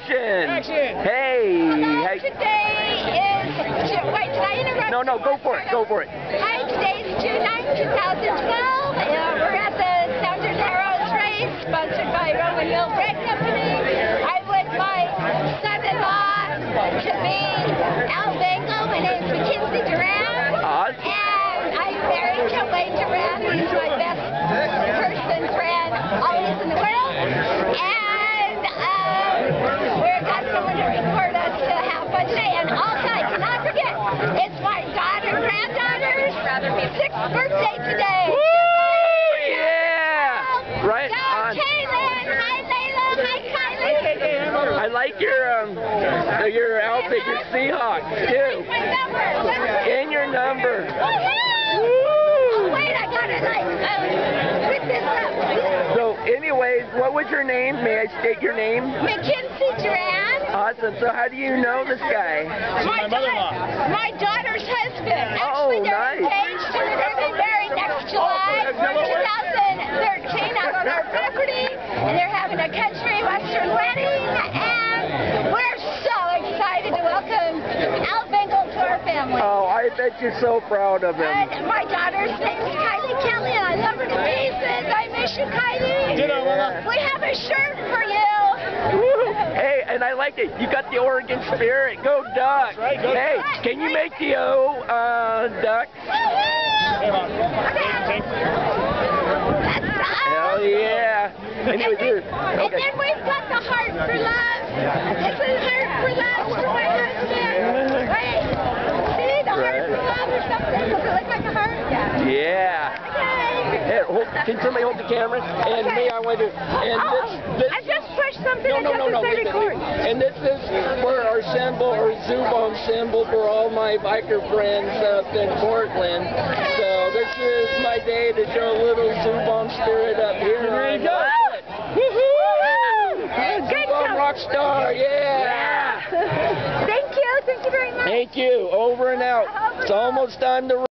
Action! Action! Hey! Hello, today is... Wait, did I interrupt? No, go for it. Go for it. Hi, today's June 9, 2012. We're at the Sounders Arrows race, sponsored by Roman Mill Bread Company. I'm with my son-in-law, to be Al Bengal. My name's Mackenzie Duran. Awesome. And I'm married to Wayne Duran. He's my best person, friend, always in the world. And we've got someone to support us to have fun today. And also, I cannot forget, it's my granddaughter's 6th birthday today. Woo! Yeah! Right on. Kaylin, hi Layla, hi Kylie. I like your outfit, your Seahawks, too. My number. And your number. Woohoo! Woo! Oh, wait, I gotta pick this up. So, anyways, what was your name? May I state your name? Mackenzie Duran. Awesome. So, how do you know this guy? My mother-in-law. My daughter's husband. Oh, Actually, they're nice. engaged and they're going to be married next July, 2013, out on our property. And they're having a country western wedding. And we're so excited to welcome Al Bengal to our family. Oh, I bet you're so proud of him. And my daughter's name's Kylie Kelly, and I love her to pieces. I miss you, Kylie. Ditto, Mama. We have a shirt for you. Woo! Hey, and I like it. You got the Oregon spirit. Go Ducks. Right, go Hey, Ducks. can you make the O, Ducks? Hey, Mom. Okay. That's the Hell yeah. Anyway, dude. And Okay. then we've got the heart for love. This is heart for love for my husband. Wait. See the heart for love or something? Does it look like a heart? Yeah. Yeah. Okay. Here, can somebody hold the camera? And me, I want to. And this. I just pushed something and No. just say record. And this is for our symbol, or Zubon symbol, for all my biker friends up in Portland. So this is my day to show a little Zubon spirit up here. There you go. Woohoo! Good Zubon job. rock star, yeah! Thank you very much. Thank you. Over and out. It's almost time to